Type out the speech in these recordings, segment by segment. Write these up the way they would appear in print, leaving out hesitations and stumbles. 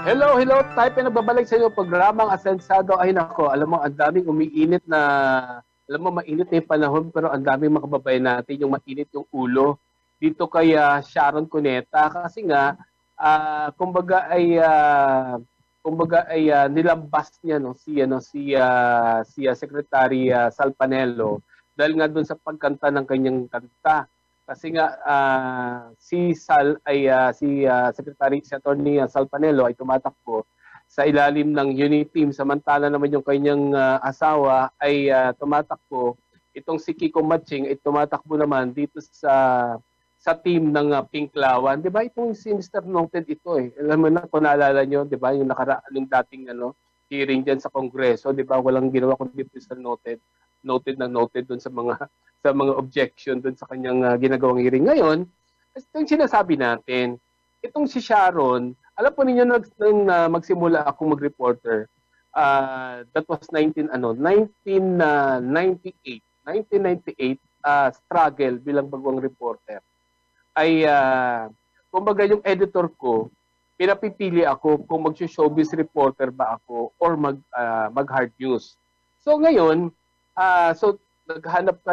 Hello, hello. Tayo pinagbabalik sa inyo programang Asensado. Ay nako, alam mo, ang daming umiinit na, alam mo, mainit na yung panahon, pero ang daming mga kababayan natin yung mainit yung ulo dito kay Sharon Cuneta. Kasi nga, kumbaga ay nilambas niya no si Secretary Salpanelo dahil nga doon sa pagkanta ng kanyang kanta. Kasi nga si Secretary si Attorney Salpanelo ay tumatakbo sa ilalim ng unit team, samantala naman yung kanyang asawa ay tumatakbo, itong si Kiko Matching ay tumatakbo naman dito sa team ng Pink Lawan. 'Di ba itong si Mr. Noted ito eh. Alam mo na kung naalala nyo, 'di ba, yung yung dating hearing diyan sa Kongreso, 'di ba, walang ginawa kundi Mr. Noted doon sa mga objection doon sa kanyang ginagawang hearing. Ngayon, ito yung sinasabi natin. Itong si Sharon, alam po ninyo nung magsimula ako mag-reporter, that was 1998 struggle bilang bagong reporter. Ay kumbaga yung editor ko, pinapipili ako kung mag-showbiz reporter ba ako or mag-hard news. So ngayon, naghahanap ka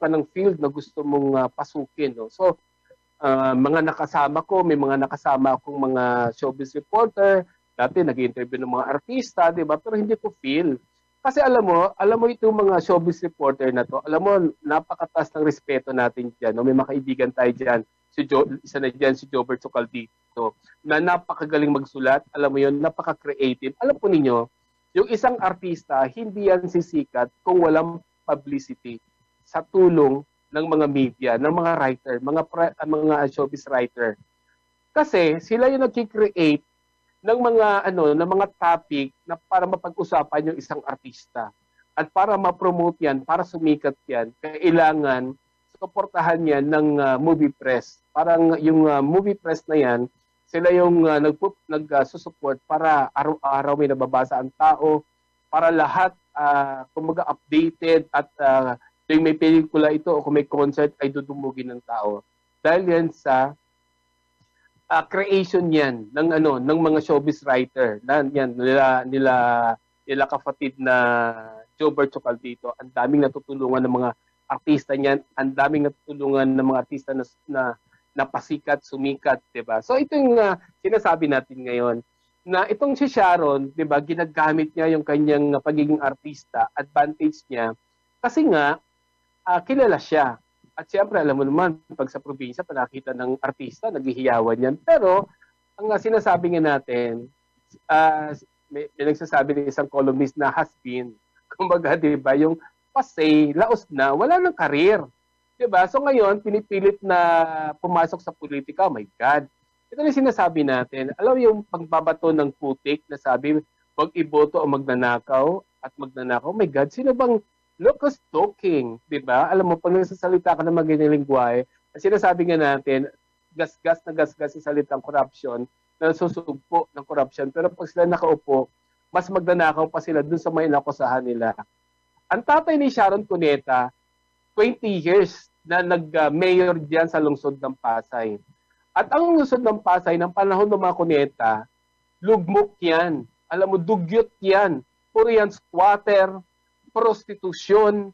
ng field na gusto mong pasukin, no? So may mga nakasama akong mga showbiz reporter. Dati nag-interview ng mga artista, 'di ba? Pero hindi ko feel. Kasi alam mo itong mga showbiz reporter na to, alam mo, napakataas ng respeto natin diyan, no? May mga kaibigan tayo diyan. Isa na diyan si Jobert Socaldito, na napakagaling magsulat, alam mo 'yon, napaka-creative. Alam po ninyo, yung isang artista, hindi yan sisikat kung walang publicity sa tulong ng mga media, ng mga writer, mga showbiz writer. Kasi sila yung nagki-create ng mga topic na para mapag-usapan yung isang artista. At para ma-promote yan, para sumikat yan, kailangan suportahan yan ng movie press. Parang yung movie press na yan, sila yung nagsusupport para araw-araw may nababasa ang tao, para lahat kumbaga updated at kung may pelikula ito o kung may concert ay dudumugin ng tao. Dahil yan sa creation yan ng mga showbiz writer nila kapatid na Jobert Socaldito. Ang daming natutulungan ng mga artista niyan, ang daming natutulungan ng mga artista na napasikat, sumikat, 'di ba? So ito yung sinasabi natin ngayon na itong si Sharon, 'di ba, ginagamit niya yung kanyang pagiging artista, advantage niya kasi nga kilala siya. At siyempre, alam mo naman, pag sa probinsya, pag nakita ng artista, naghihiyawan yan. Pero, ang sinasabi nga natin, may nagsasabi ng isang columnist na has been, kumbaga, di ba, yung pasay, laos na, wala nang karir. Di ba? So ngayon, pinipilit na pumasok sa politika, oh my God. Ito na sinasabi natin. Alam mo yung pagbabato ng putik na sabi, wag iboto o magnanakaw at magnanakaw. Oh my God, sino bang Lucas talking, di ba? Alam mo, pag nagsasalita ka ng magandang lingwahe, sinasabi nga natin, gasgas sa salitang corruption, na susugpo ng corruption. Pero pag sila nakaupo, mas magnanakaw pa sila dun sa may nakusahan nila. Ang tatay ni Sharon Cuneta, 20 years na nag-mayor diyan sa lungsod ng Pasay. At ang lungsod ng Pasay, ng panahon ng mga Cuneta, lugmok yan. Alam mo, dugyot yan. Puro yan squatter, prostitusyon,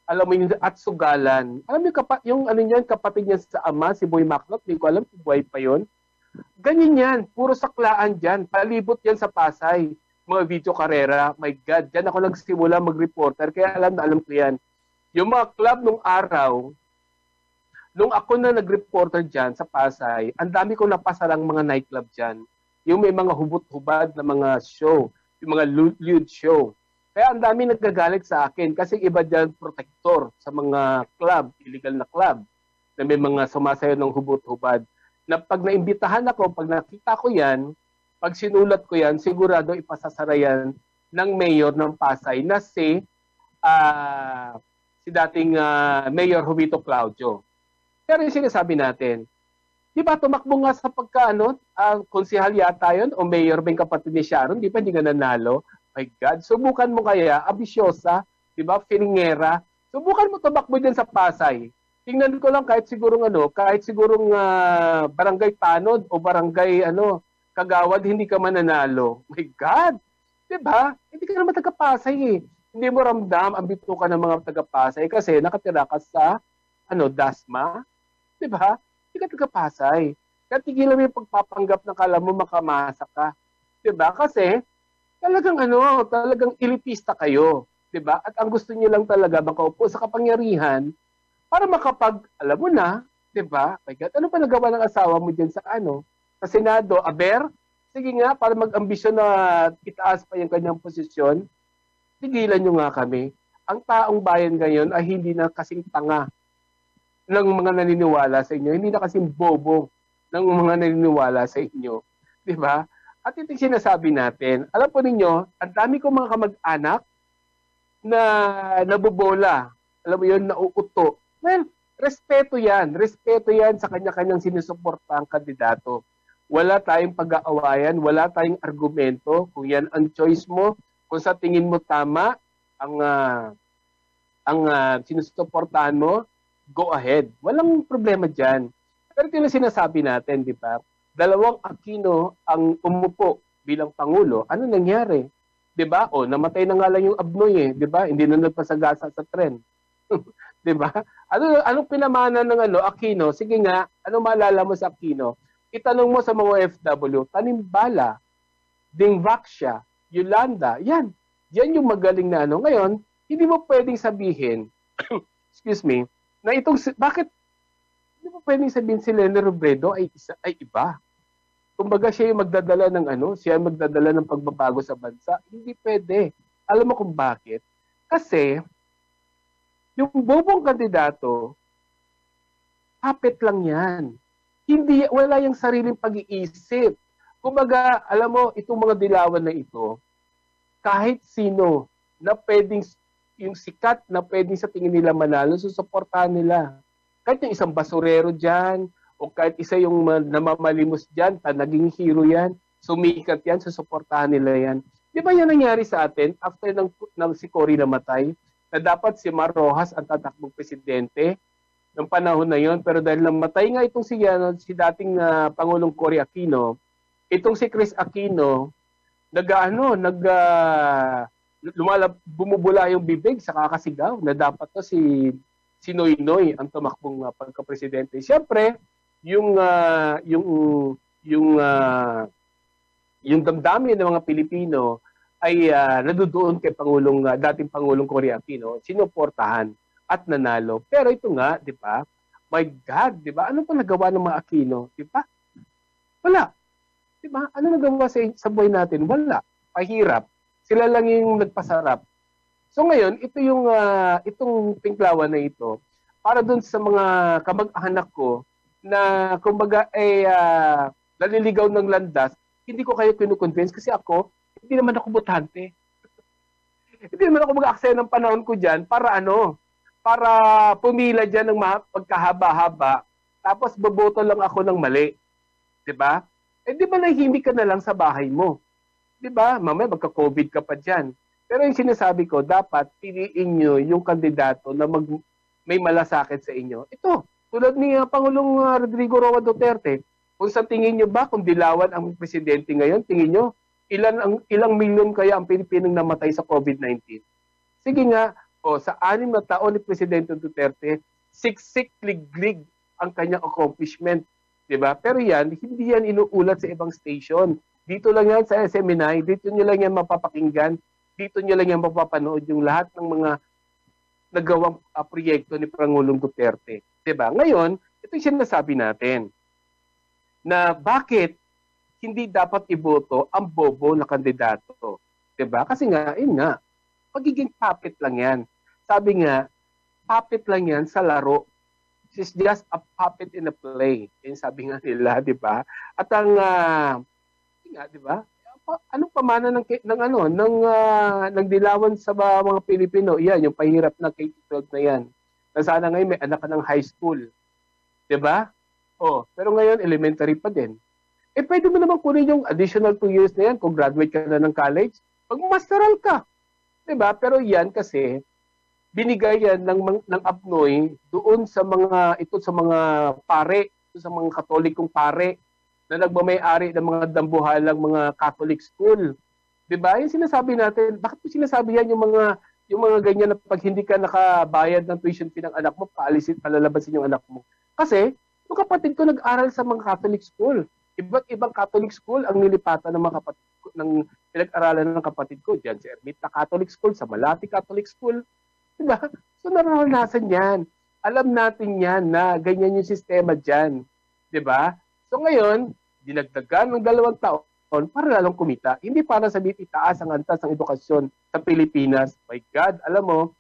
alam mo yun, at sugalan. Alam mo yung kapatid niya sa ama, si Boy Maclot, hindi ko alam kung buhay pa yun. Ganyan yan, puro saklaan dyan, palibot yan sa Pasay. Mga video karera, my God, dyan ako nagsimula mag-reporter, kaya alam ko yan. Yung mga club nung araw, nung ako na nag-reporter dyan sa Pasay, ang dami kong napasalang mga nightclub dyan. Yung may mga hubot-hubad na mga show, yung mga lewd show. Kaya ang dami nagagalit sa akin kasi iba dyan protector sa mga club, illegal na club, na may mga sumasayo ng hubot-hubad. Na pag naimbitahan ako, pag nakita ko yan, pag sinulat ko yan, sigurado ipasasara yan ng mayor ng Pasay na si dating Mayor Jovito Claudio. Pero yung sinasabi natin, di ba tumakbo nga sa konsehal yata yun, o mayor ba yung kapatid ni Sharon, di ba hindi nga nanalo? My God, subukan mo kaya, ambisyosa, di ba, filingera, subukan mo tumakbo dyan sa Pasay. Tingnan ko lang kahit sigurong barangay Tanod o barangay Kagawad, hindi ka mananalo. My God! Diba? Hindi ka naman taga-Pasay eh. Hindi mo ramdam ang bituka ng mga taga-Pasay kasi nakatira ka sa Dasma. Diba? Hindi ka taga-Pasay. Kaya tigilan mo yung pagpapanggap na kala mo makamasa ka. Diba? Kasi talagang elitista kayo. Diba? At ang gusto niyo lang talaga makaupo sa kapangyarihan para alam mo na, diba? My God, ano pa nagawa ng asawa mo dyan sa sa Senado? Aber? Sige nga, para mag-ambisyon na itaas pa yung kanyang posisyon, tigilan nyo nga kami. Ang taong bayan ngayon ay hindi na kasing tanga ng mga naniniwala sa inyo. Hindi na kasing bobo ng mga naniniwala sa inyo. Diba? At ito yung sinasabi natin. Alam po ninyo, ang dami kong mga kamag-anak na nabobola. Alam mo yun, nauuto. Well, respeto yan. Respeto yan sa kanya-kanyang sinusuportang kandidato. Wala tayong pag-aawayan, wala tayong argumento. Kung yan ang choice mo, kung sa tingin mo tama ang sinusuportahan mo, go ahead. Walang problema dyan. Pero ito yung sinasabi natin, di ba? 2 Aquino ang umupo bilang Pangulo. Ano nangyari? Di ba? O, namatay na nga lang yung Abnoy eh. Di ba? Hindi na nagpasagasa sa tren. Di ba? Anong pinamana ng Aquino? Sige nga, ano maalala mo sa Aquino? Itanong mo sa mga OFW, Tanimbala, Dingvaxia, Yolanda, yan. Yan yung magaling na Ngayon, hindi mo pwedeng sabihin, excuse me, na bakit hindi mo pwedeng sabihin si Leni Robredo ay iba. Kumbaga siya yung magdadala ng siya yung magdadala ng pagbabago sa bansa. Hindi pwede. Alam mo kung bakit? Kasi, yung bobong kandidato, puppet lang yan. Wala yung sariling pag-iisip. Kumbaga, alam mo, itong mga dilawan na ito, kahit sino na pwedeng, yung sikat na pwedeng sa tingin nila manalo, susuportahan nila. Kahit yung isang basurero dyan, o kahit isa yung namamalimos dyan, naging hero yan, sumikat yan, susuportahan nila yan. Di ba yan nangyari sa atin after ng si Cory namatay, na dapat si Mar Rojas ang tatakbong presidente ng panahon na yon, pero dahil namatay nga itong si dating Pangulong Cory Aquino, itong si Chris Aquino, bumubula yung bibig sa kakasigaw na dapat to si Noynoy ang tumakbong pagka-presidente. Siyempre, yung damdamin ng mga Pilipino ay nadudoon kay dating Pangulong Cory Aquino, sinuportahan at nanalo. Pero ito nga, di ba? My God, di ba? Ano pa nagawa ng mga Aquino? Di ba? Wala. Di ba? Ano nagawa sa buhay natin? Wala. Pahirap. Sila lang yung nagpasarap. So ngayon, ito yung itong pinklawan na ito para dun sa mga kamag-anak ko na kumbaga naliligaw ng landas, hindi ko kayo kinukonvince kasi hindi naman ako botante. Hindi naman ako mag-aksaya ng panahon ko dyan para para pumila dyan ng pagkahaba-haba, tapos boboto lang ako ng mali. Diba? Di ba nahimik ka na lang sa bahay mo? Diba? Mamaya magka-COVID ka pa dyan. Pero yung sinasabi ko, dapat piliin nyo yung kandidato na may malasakit sa inyo. Ito, tulad ni Pangulong Rodrigo Roa Duterte. Kung sa tingin nyo ba, kung dilawan ang presidente ngayon, tingin nyo, ilang milyon kaya ang Pilipinong namatay sa COVID-19? Sige nga, sa 6 na taon ni Presidente Duterte, siksik liglig ang kanyang accomplishment. Diba? Pero hindi yan inuulat sa ibang station. Dito lang yan sa SMNI, dito nyo lang yan mapapakinggan, dito nyo lang yan mapapanood yung lahat ng mga nagawang proyekto ni Pangulong Duterte. Diba? Ngayon, ito yung sinasabi natin na bakit hindi dapat iboto ang bobo na kandidato. Diba? Kasi nga, magiging puppet lang yan. Sabi nga, puppet lang yan sa laro. She's just a puppet in a play. Yan sabi nga nila, di ba? At ang, di ba? Anong pamana ng dilawan sa mga Pilipino? Yan, yung pahirap na K-12 na yan. Na sana ngayon may anak ka ng high school. Di ba? Pero ngayon, elementary pa din. Pwede mo naman kunin yung additional 2 years na yan kung graduate ka na ng college. Pag-masteral ka. Di ba? Pero yan kasi, binigay yan ng Abnoy doon sa mga pare, sa mga katolikong pare na nagmamay-ari ng mga dambuhalang mga Catholic school. 'Di ba? Yung sinasabi natin, bakit mo sinasabi yan yung mga ganyan na pag hindi ka nakabayad ng tuition fee ng anak mo, palalabasin yung anak mo. Kasi, yung kapatid ko nag-aral sa mga Catholic school. Iba't ibang Catholic school ang nilipatan ng mga kapatid ko, ng pinag-aralan ng kapatid ko. Diyan sa Ermita Catholic School, sa Malati Catholic School. Diba? So, naranasan yan. Alam natin yan na ganyan yung sistema dyan. Diba? So, ngayon, dinagdagan ng 2 taon para lalong kumita. Hindi para sabihin itaas ang antas ng edukasyon sa Pilipinas. My God, alam mo,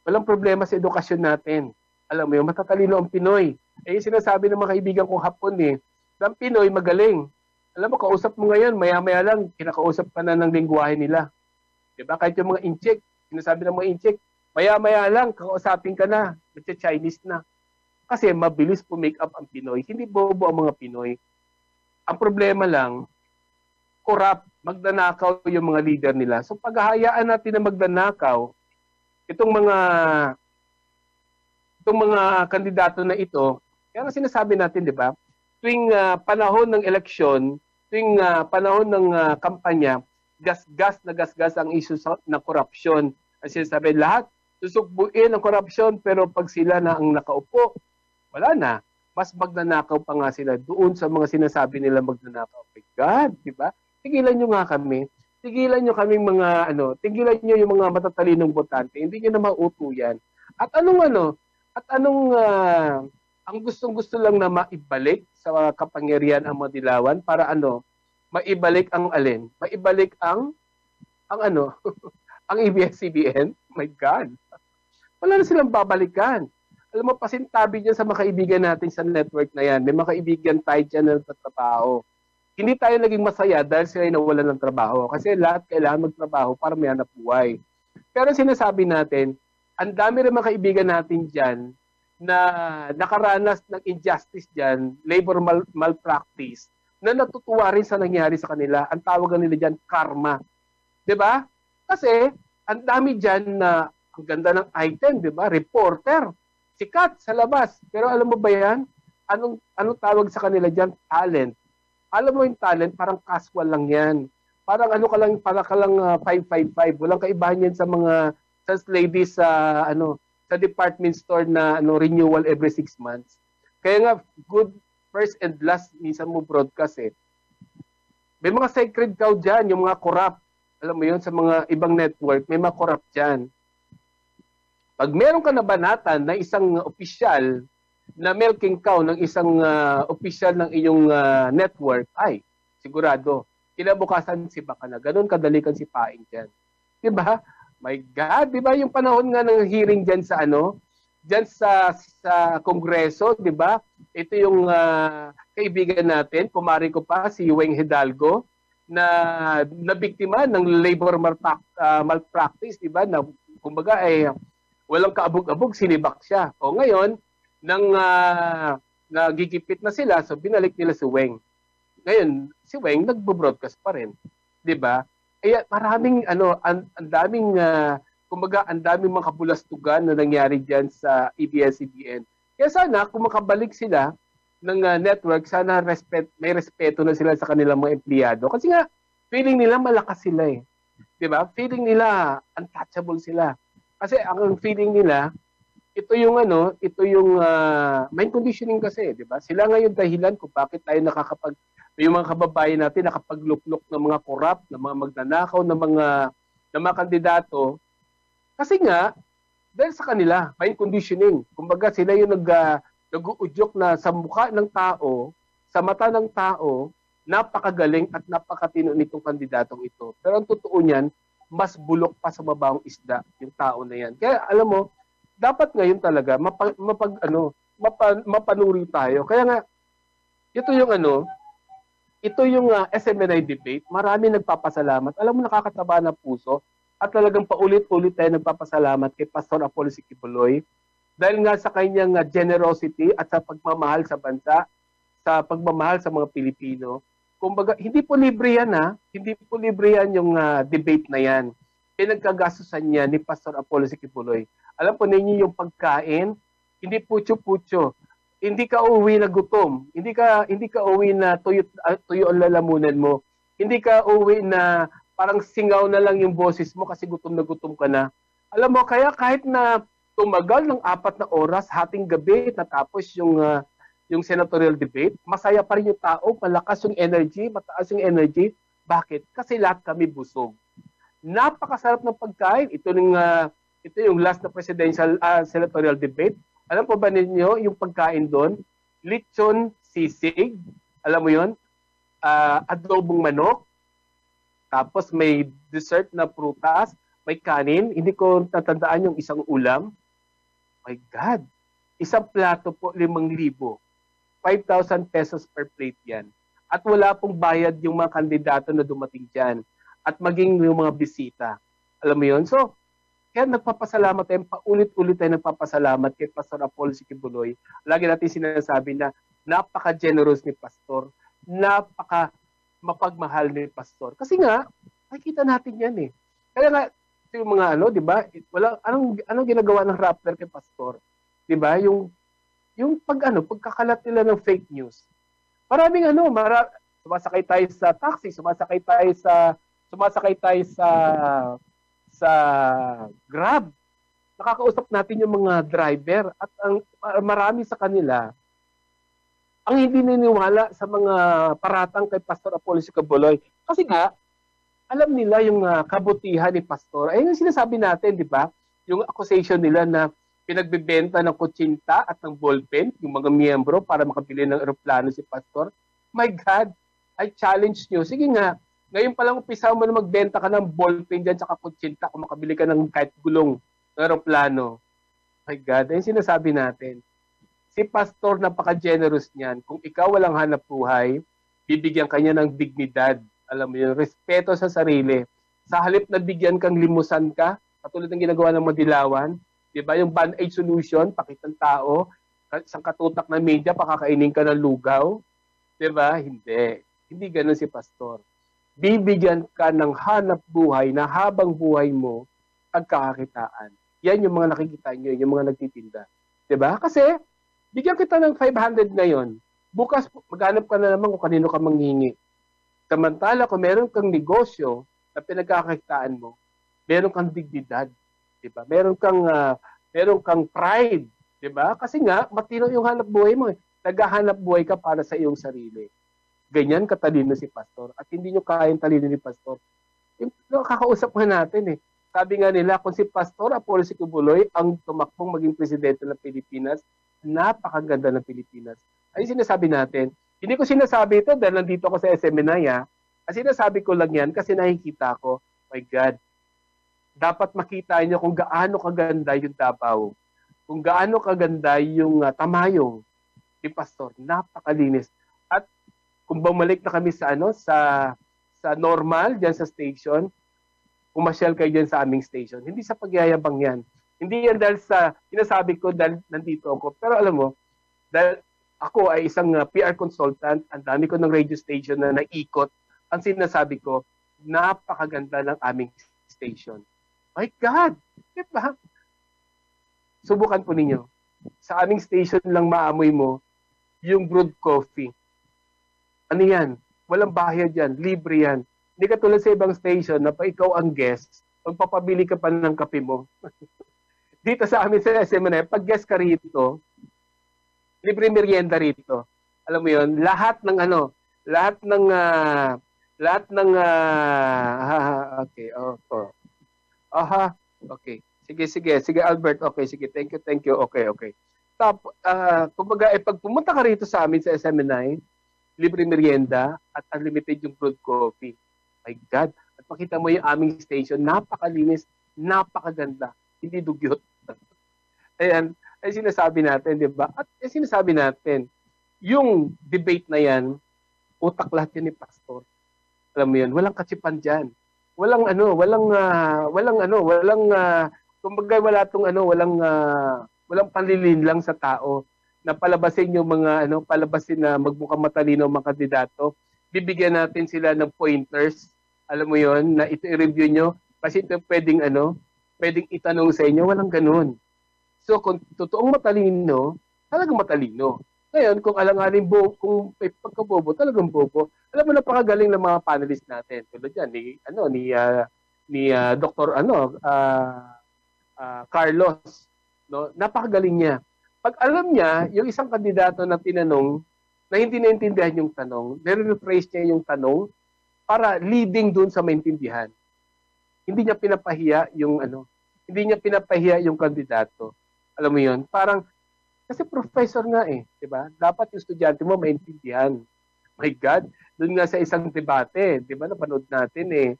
walang problema sa edukasyon natin. Alam mo yung matatalino ang Pinoy. Eh, yung sinasabi ng mga kaibigan kong Hapon ang Pinoy magaling. Alam mo, kausap mo ngayon, maya-maya lang, kinakausap ka na ng lingwahe nila. Diba? Kahit yung mga incheck, sinasabi ng mga incheck, maya-maya lang, kakausapin ka na, Chinese na. Kasi mabilis po-make up ang Pinoy. Hindi bobo ang mga Pinoy. Ang problema lang, corrupt, magnanakaw yung mga leader nila. So paghahayaan natin na magnanakaw, itong mga kandidato na ito, kaya nga sinasabi natin, di ba, tuwing panahon ng eleksyon, tuwing panahon ng kampanya, gas-gas ang issue na korupsyon. Ang sinasabi, lahat susugbuin ang korupsyon, pero pag sila na ang nakaupo, wala na. Mas magnanakaw pa nga sila doon sa mga sinasabi nila magnanakaw. My God, di ba? Tigilan nyo nga kami. Tigilan nyo kaming mga, tigilan nyo yung mga matatalinong botante. Hindi nyo na mauto yan. At anong ang gustong-gusto lang na maibalik sa kapangyarihan ang Madilawan para maibalik ang alin? Maibalik ang ang ABS-CBN? My God. Wala na silang babalikan. Alam mo, pasintabi dyan sa mga kaibigan natin sa network na yan. May mga kaibigan tayo dyan na nagtatrabaho. Hindi tayo naging masaya dahil sila ay nawalan ng trabaho. Kasi lahat kailangan magtrabaho para may hanap buhay. Pero sinasabi natin, ang dami rin mga kaibigan natin dyan na nakaranas ng injustice dyan, labor malpractice, na natutuwa rin sa nangyari sa kanila. Ang tawagan nila dyan, karma. 'Di ba? Kasi, ang dami dyan na ang ganda ng item, 'di ba? Reporter, sikat sa labas. Pero alam mo ba yan? Anong tawag sa kanila dyan? Talent. Alam mo yung talent, parang casual lang yan. Parang para ka lang 555. Walang kaibahan yan sa mga sales ladies sa department store na renewal every 6 months. Kaya nga, good first and last, minsan mo broadcast May mga sacred cow dyan, yung mga corrupt. Alam mo yun, sa mga ibang network, may mga corrupt dyan. Pag meron ka nabanatan na isang opisyal na milking cow ng isang opisyal ng iyong network, ay, sigurado, kinabukasan si baka na. Ganun kadali kang sipain dyan. Diba? My God, diba yung panahon nga ng hearing dyan sa dyan sa Kongreso, diba? Ito yung kaibigan natin, kumari ko pa, si Weng Hidalgo, na nabiktima ng labor malpractice, diba? Na, kumbaga, walang kaabog-abog, sinibak siya. O ngayon, nang nagigipit na sila, so binalik nila si Weng. Ngayon, si Weng nagbo-broadcast pa rin. 'Di ba? Kaya maraming ang daming kumbaga ang daming mga kabulastugan na nangyari diyan sa ABS-CBN. Kaya sana kung makabalik sila ng network, sana may respeto na sila sa kanilang mga empleyado. Kasi nga feeling nila malakas sila 'Di ba? Feeling nila untouchable sila. Kasi ang feeling nila ito yung mind conditioning kasi, 'di ba? Sila ngayon dahilan kung bakit tayo yung mga kababayan natin nakapagluklok ng mga corrupt, ng mga magnanakaw, ng mga kandidato. Kasi nga dahil sa kanila, mind conditioning. Kumbaga sila yung nag-uudyok na sa mukha ng tao, sa mata ng tao, napakagaling at napakatino nitong kandidatong ito. Pero ang totoo niyan, mas bulok pa sa mabawang isda yung tao na yan. Kaya alam mo, dapat ngayon talaga mapanuri tayo. Kaya nga ito yung SMNI debate. Marami nagpapasalamat. Alam mo, nakakataba ng puso at talagang paulit-ulit tayo nagpapasalamat kay Pastor Apollo Sikibuloy dahil nga sa kanyang generosity at sa pagmamahal sa bansa, sa pagmamahal sa mga Pilipino. Kumbaga, hindi po libre yan Hindi po libre yan yung debate na yan. Pinagkagastusan niya ni Pastor Apollo Sikibuloy. Alam po ninyo yung pagkain, hindi putyo-putyo. hindi ka uuwi na gutom. Hindi ka uuwi na tuyo ang lalamunan mo. Hindi ka uuwi na parang singaw na lang yung boses mo kasi gutom na gutom ka na. Alam mo, kaya kahit na tumagal ng 4 na oras, hating gabi, natapos yung senatorial debate, masaya pa rin yung tao, malakas yung energy, mataas yung energy. Bakit? Kasi lahat kami busog. Napakasarap ng pagkain. Ito yung last na presidential senatorial debate. Alam po ba ninyo yung pagkain doon? Lechon sisig, alam mo yun? Adobong manok, tapos may dessert na prutas, may kanin, hindi ko tatandaan yung isang ulam. My God! Isang plato po, 5,000. 5,000 pesos per plate yan. At wala pong bayad yung mga kandidato na dumating dyan. At maging yung mga bisita. Alam mo yun? So, kaya nagpapasalamat tayo, paulit-ulit tayo nagpapasalamat kay Pastor Apollo C. Quiboloy. Lagi natin sinasabi na napaka-generous ni Pastor, napaka-mapagmahal ni Pastor. Kasi nga, nakikita natin yan eh. Kaya nga, yung mga di ba, anong ginagawa ng Rappler kay Pastor? Di ba? Yung pagkakalat nila ng fake news. Maraming sumasakay tayo sa taxi, sumasakay tayo sa Grab. Nakakausap natin yung mga driver at marami sa kanila ang hindi niniwala sa mga paratang kay Pastor Apollo C. Quiboloy. Kasi nga, alam nila yung kabutihan ni Pastor. Ayun yung sinasabi natin, di ba? Yung accusation nila na pinagbebenta ng kutsinta at ng ballpen, yung mga miyembro para makabili ng eroplano si Pastor. My God, I challenge nyo. Sige nga, ngayon pa lang umpisa mo na magbenta ka ng ballpen dyan sa kutsinta kung makabili ka ng kahit gulong ng eroplano. My God, ayun sinasabi natin. Si Pastor, napaka-generous niyan. Kung ikaw walang hanap buhay, bibigyan kanya ng dignidad. Alam mo yun, respeto sa sarili. Sa halip na bigyan kang limusan ka, katulad ng ginagawa ng Madilawan, di ba? Yung band-aid solution, pakitang tao, isang katutak na media, pakakainin ka ng lugaw. Di ba? Hindi. Hindi ganun si Pastor. Bibigyan ka ng hanap buhay na habang buhay mo, pagkakakitaan. Yan yung mga nakikita nyo, yung mga nagtitinda. Di ba? Kasi, bigyan kita ng 500 ngayon. Bukas, maghanap ka na naman kung kanino ka manghingi. Samantala, kung meron kang negosyo na pinagkakakitaan mo, meron kang dignidad. Diba? Meron kang pride, 'di ba? Kasi nga matino yung hanap buhay mo eh. Naghahanap buhay ka para sa iyong sarili. Ganyan katalino si Pastor at hindi nyo kayang talino ni Pastor. Kakausap nga natin eh. Sabi nga nila kung si Pastor Apollo C. Quiboloy ang tumakbong maging presidente ng Pilipinas, napakaganda ng Pilipinas. Ay sinasabi natin. Hindi ko sinasabi ito dahil nandito ako sa SMNI ha. Kasi sinasabi ko lang yan kasi nakikita ko, my God, dapat makita niyo kung gaano kaganda yung Davao. Kung gaano kaganda yung Tamayong ni Pastor. Napakalinis. At kung bumalik na kami sa sa normal diyan sa station, pumasyal kayo diyan sa aming station. Hindi sa pagyayabang yan. Hindi yan dahil sa sinasabi ko dahil nandito ako. Pero alam mo, dahil ako ay isang PR consultant, ang dami ko ng radio station na naikot. Ang sinasabi ko, napakaganda ng aming station. My God! Diba? Subukan po ninyo. Sa aming station lang maamoy mo yung brewed coffee. Ano yan? Walang bayad yan. Libre yan. Hindi ka tulad sa ibang station na pa ikaw ang guest, magpapabili ka pa ng kape mo. Dito sa amin sa SMNI, pag guest ka rito, libre merienda rito. Alam mo yun? Lahat ng okay. Aha. Okay. Sige Albert. Okay, sige. Thank you. Okay. Tapos kumbaga pag pumunta ka rito sa amin sa SMNI, libre merienda at unlimited yung brewed coffee. My God. At makita mo yung aming station, napakalinis, napakaganda. Hindi dugyot. Ayan, ay sinasabi natin, 'di ba? At sinasabi natin, yung debate na 'yan, utak lahat yan ni Pastor. Alam mo 'yun, walang katsipan diyan. Walang kumbaga walang panlilin lang sa tao na palabasin yung mga palabasin na magmukhang matalino ang mga kandidato. Bibigyan natin sila ng pointers. Alam mo 'yon, na ito i-review nyo kasi ito pwedeng itanong sa inyo, walang ganoon. So kung totoong matalino, talagang matalino. Ngayon, kung alanganin kung may pagkabobo, talagang bobo. Alam mo, napakagaling ng mga panelists natin. Tulad yan, ni Dr. Carlos, no? Napakagaling niya. Pag alam niya, yung isang kandidato na tinanong na hindi naintindihan yung tanong, nire-rephrase niya yung tanong para leading dun sa maintindihan. Hindi niya pinapahiya yung kandidato. Alam mo yun? Parang kasi professor nga di ba? Dapat yung estudyante mo maintindihan. My God, doon nga sa isang debate, di ba? Napanood natin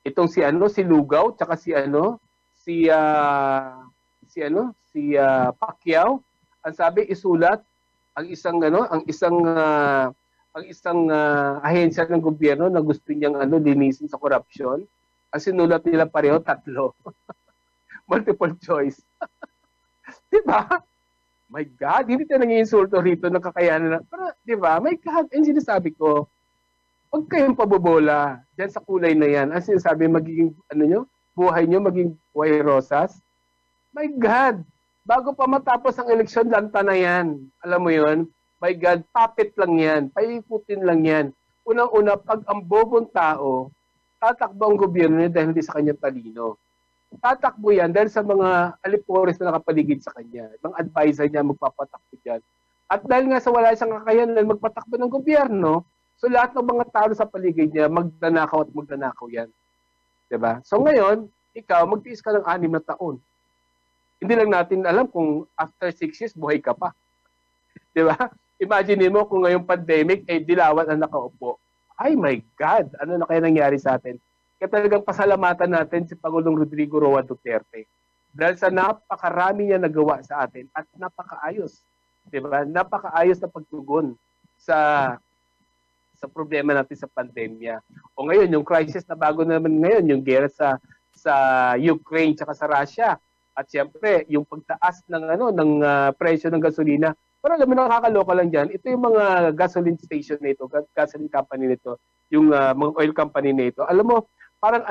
itong si Lugaw, tsaka si Pacquiao. Ang sabi isulat ang isang ahensya ng gobyerno na gusto niyang linisin sa korupsyon. Ang sinulat nila pareho 3. Multiple choice. Di ba? My God, hindi tayo nang-iinsulto rito ng kakayanan na, pero, di ba? My God, ang sinasabi ko, huwag kayong pabobola dyan sa kulay na yan. Ang sinasabi, magiging, buhay nyo, maging buhay rosas. My God, bago pa matapos ang eleksyon, lanta na yan. Alam mo yun? My God, puppet lang yan. Paikutin lang yan. Unang-una, pag ang bobong tao, tatakbo ang gobyerno niya dahil hindi sa kanya talino. Tatakbo yan dahil sa mga alipores na nakapaligid sa kanya. Mga advisor niya magpapatakbo dyan. At dahil nga sa wala siyang kakayanan magpatakbo ng gobyerno, so lahat ng mga tao sa paligid niya magdanakaw at magdanakaw yan. Diba? So ngayon, ikaw magtiis ka ng 6 na taon. Hindi lang natin alam kung after 6 years, buhay ka pa. Diba? Imagine mo kung ngayong pandemic, dilawan ang nakaupo. Ay my God, ano na kaya nangyari sa atin? Kaya talagang pasalamatan natin si Pangulong Rodrigo Roa Duterte dahil sa napakarami niya nagawa sa atin at napakaayos. Diba? Napakaayos na pagtugon sa problema natin sa pandemya. O ngayon, yung crisis na bago naman ngayon, yung gera sa Ukraine tsaka sa Russia. At siyempre, yung pagtaas ng presyo ng gasolina. Pero alam mo, nakakaloka lang dyan, ito yung mga gasoline station nito, gasoline company nito, yung mga oil company nito. Alam mo, parang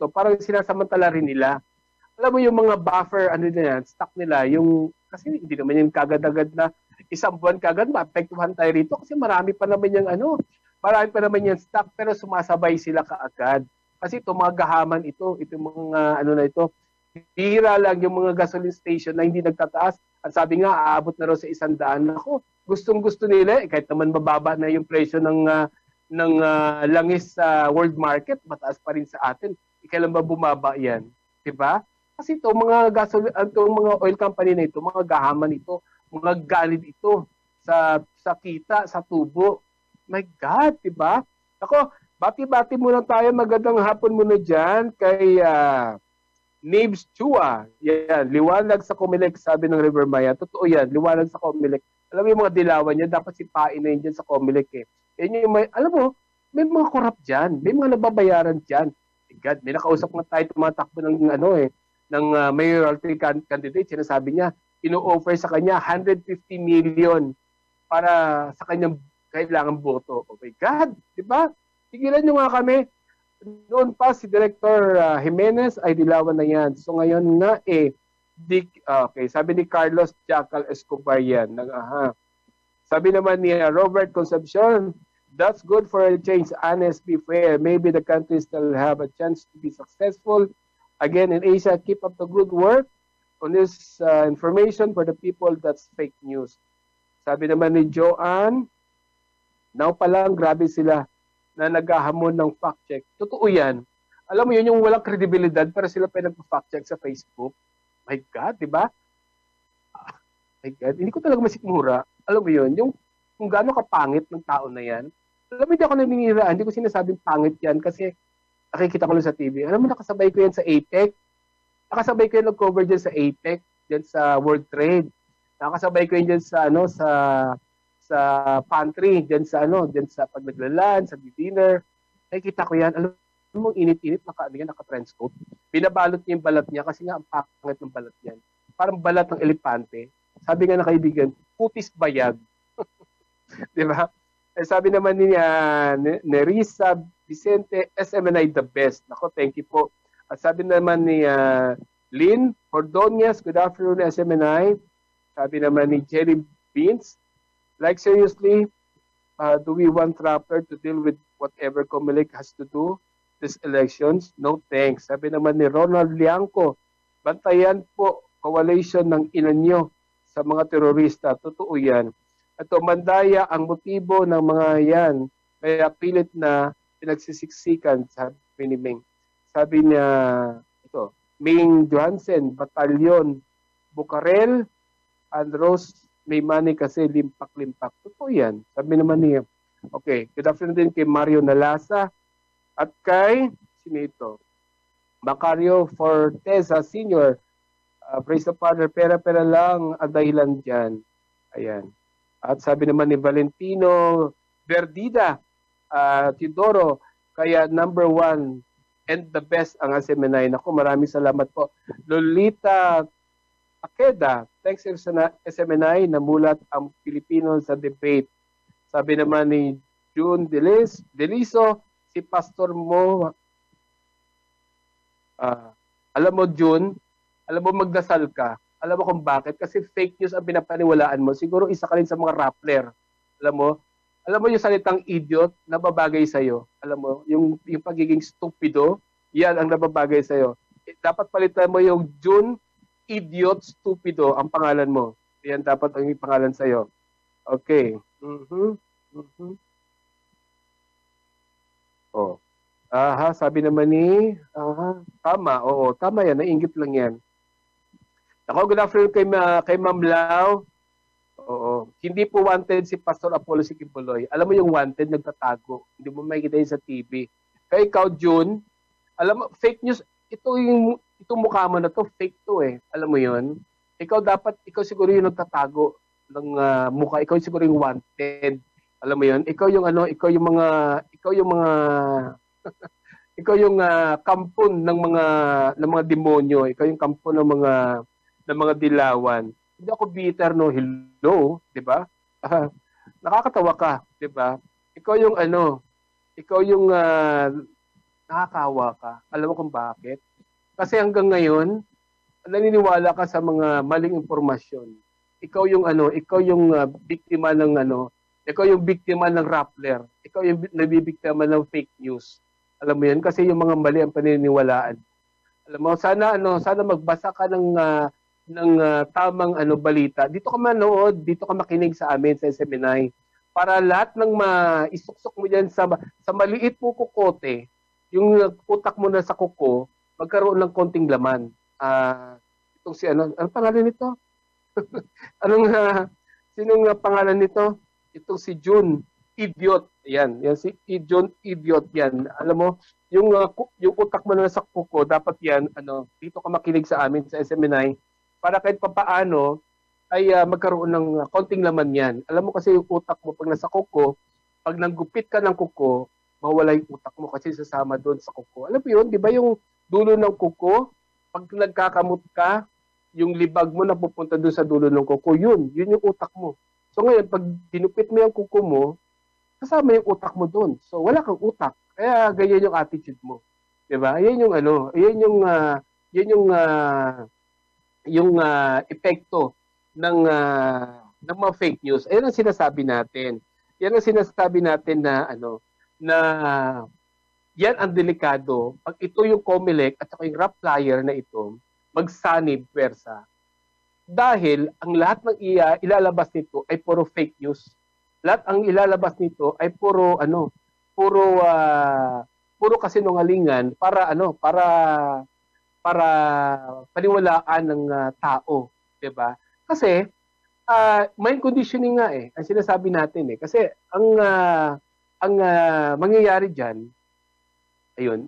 parang sinasamantala rin nila. Alam mo yung mga buffer, stock nila, kasi hindi naman yung kagad-agad na isang buwan kagad, maapektuhan tayo rito kasi marami pa naman yung stock pero sumasabay sila kaagad. Kasi ito mga gahaman ito mga bihira lang yung mga gasoline station na hindi nagtataas. At sabi nga, aabot na raw sa 100. Ako, gustong-gusto nila, kahit naman mababa na yung presyo ng langis sa world market, mataas pa rin sa atin. Kailan ba bumaba yan? Diba? Kasi ito, mga oil company na ito, mga gahaman ito, mga ganid ito sa kita, sa tubo. My God, diba? Ako, bati-bati muna tayo, magandang hapon muna dyan kay Nibs Chua. Yan, liwanag sa Comelec, sabi ng River Maya. Totoo yan, liwanag sa Comelec. Alam mo yung mga dilawan niya, dapat sipain na yun dyan sa Comelec Yan yung alam mo, may mga corrupt dyan, may mga nababayaran dyan. God, may nakausap nga tayo tumatakbo ng mayoralty candidate. Sinasabi niya, ino-offer sa kanya 150 million para sa kanyang kailangan boto. Oh my God, di ba? Tigilan nyo nga kami. Noon pa si Director Jimenez ay dilawan na yan. So ngayon nga okay, sabi ni Carlos Jacal Escobar yan. Sabi naman ni Robert Concepcion, that's good for a change, honest, be fair. Maybe the country still have a chance to be successful. Again, in Asia, keep up the good work on this information for the people. That's fake news. Sabi naman ni Joanne, now pa lang, grabe sila na naghahamon ng fact check. Totoo yan. Alam mo yun, yung walang kredibilidad, pero sila pa nagpa-fact check sa Facebook. My God, di ba? My God, hindi ko talaga masikmura. Alam mo yun, yung kung gaano kapangit ng tao na yan. Alam mo, hindi ako naninira. Hindi ko sinasabing pangit yan kasi nakikita ko lang sa TV. Alam mo, nakasabay ko yan sa APEC. Nakasabay ko yan nag-cover dyan sa APEC, dyan sa World Trade. Nakasabay ko yan dyan sa pantry, dyan sa pag naglalan, sa dinner. Nakikita ko yan. Alam mo, init-init, naka-trench coat. Binabalot niya yung balat niya kasi nga ang pangit ng balat niyan. Parang balat ng elepante. Sabi nga na kaibigan, putis bayag. Di ba? Sabi naman ni Nerissa Vicente, SMNI the best. Nako, thank you po. At sabi naman ni Lynn Ordonez, good afternoon SMNI. Sabi naman ni Jerry Beans, like seriously, do we want Trapper to deal with whatever Comelec has to do these elections? No thanks. Sabi naman ni Ronald Liangco, bantayan po coalition ng inanyo sa mga terorista. Totoo yan. At mandaya ang motibo ng mga yan. Kaya pilit na pinagsisiksikan, sabi ni Ming. Sabi niya, ito, Ming Johansen, Batalyon, Bukarel, and Rose may money kasi limpak-limpak. Totoo yan. Sabi naman niya. Okay. Good afternoon din kay Mario Nalasa at kay, sino ito? Macario Forteza Senior. Praise the Father, pera-pera lang ang dahilan dyan. Ayan. At sabi naman ni Valentino Verdida, Teodoro, kaya number 1 and the best ang SMNI. Naku, maraming salamat po. Lolita Akeda, thanks SMNI, namulat ang Pilipino sa debate. Sabi naman ni June Deliso, si pastor mo, alam mo June, alam mo magdasal ka. Alam mo kung bakit? Kasi fake news ang pinapaniwalaan mo. Siguro isa ka rin sa mga rappler. Alam mo yung salitang idiot, nababagay sa'yo. Alam mo, yung pagiging stupido, yan ang nababagay sa'yo. Dapat palitan mo yung June, idiot, stupido, ang pangalan mo. Yan dapat ang pangalan sa'yo. Okay. Oh. Sabi naman ni, tama, oo, tama yan, nainggit lang yan. Ako, good afternoon kay Ma'am Lau. Oo. Hindi po wanted si Pastor Apollo Sikibuloy. Alam mo yung wanted, nagtatago. Hindi mo makikita yun sa TV. Kaya ikaw, June, alam mo, fake news, itong mukha mo na to, fake to eh. Alam mo yun? Ikaw siguro yung nagtatago ng mukha. Ikaw siguro yung wanted. Alam mo yun? Ikaw yung kampon ng mga demonyo. Ikaw yung kampon ng mga dilawan. Hindi ako bitter, no? Hello, 'di ba? Nakakatawa ka, 'di ba? Ikaw yung nakakawa ka. Alam mo kung bakit? Kasi hanggang ngayon, naniniwala ka sa mga maling impormasyon. Ikaw yung biktima ng rappler. Ikaw yung nabibiktima ng fake news. Alam mo 'yan kasi yung mga mali ang paniniwalaan. Alam mo, sana magbasa ka ng tamang balita. Dito ka manood, dito ka makinig sa amin sa SMNI para lahat ng maisuksok mo diyan sa maliit mo kukote, yung utak mo na sa kuko, magkaroon ng konting laman. Itong si ano pangalan nito? Sinong pangalan nito? Itong si June Idiot. Yan si June Idiot yan. Alam mo, yung utak mo na sa kuko, dapat yan dito ka makinig sa amin sa SMNI para kahit papaano ay magkaroon ng konting laman yan. Alam mo kasi yung utak mo pag nasa kuko, pag nanggupit ka ng kuko, mawala yung utak mo kasi sasama doon sa kuko. Alam mo yun, di ba yung dulo ng kuko, pag nagkakamot ka, yung libag mo na pupunta doon sa dulo ng kuko, yun yung utak mo. So ngayon, pag dinupit mo yung kuko mo, kasama yung utak mo doon. So wala kang utak. Kaya ganyan yung attitude mo. Di ba? Yan yung epekto ng mga fake news. Ayan ang sinasabi natin. Yan ang sinasabi natin na yan ang delikado. Pag ito yung Comelec at saka yung rap flyer na ito, magsanib pwersa. Dahil ang lahat ng ilalabas nito ay puro fake news. Lahat ang ilalabas nito ay puro kasinungalingan para paniwalaan ng tao, 'di ba? Kasi mind conditioning nga ang sinasabi natin kasi ang mangyayari diyan ayun.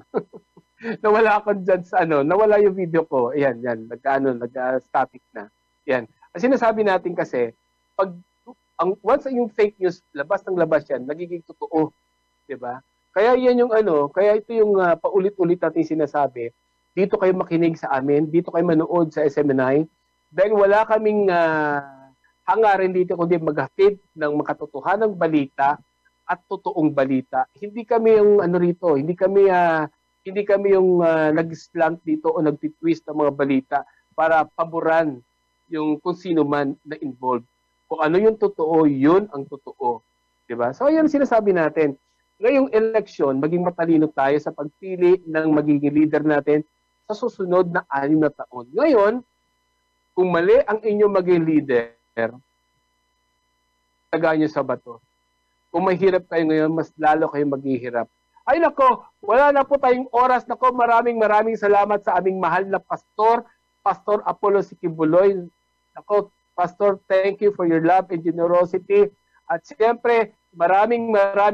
Nawala ako diyan sa nawala yung video ko. Ayan, nag-static na. Yan. Ang sinasabi natin kasi pag once yung fake news labas ng labas yan, nagiging totoo, 'di ba? Kaya yan yung kaya ito yung paulit-ulit natin sinasabi. Dito kayo makinig sa amin, dito kayo manood sa SMNI dahil wala kaming hangarin dito kundi maghatid ng makatotohanang balita at totoong balita. Hindi kami yung hindi kami yung nag-slant dito o nag-twist ng mga balita para paboran yung kung sino man na involved. Kung ano yung totoo, yun ang totoo. Diba? So, yan sinasabi natin. Ngayong eleksyon, maging matalino tayo sa pagpili ng magiging leader natin sa susunod na 6 na taon. Ngayon, kung mali ang inyong maging leader, tagaan nyo sa bato. Kung mahirap kayo ngayon, mas lalo kayo maghihirap. Ay nako, wala na po tayong oras. Nako, maraming salamat sa aming mahal na pastor, Pastor Apollo Sikibuloy. Nako, Pastor, thank you for your love and generosity. At siyempre, maraming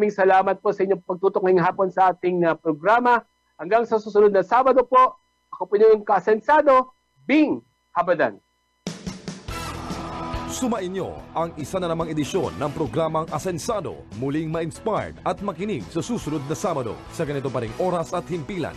salamat po sa inyong pagtutok ngayong hapon sa ating programa. Hanggang sa susunod na Sabado po, ako po yung kasensado, Bing Habadan. Sumainyo ang isa na namang edisyon ng programang Asensado, muling ma-inspired at makinig sa susunod na Sabado sa ganito pa ring oras at himpilan.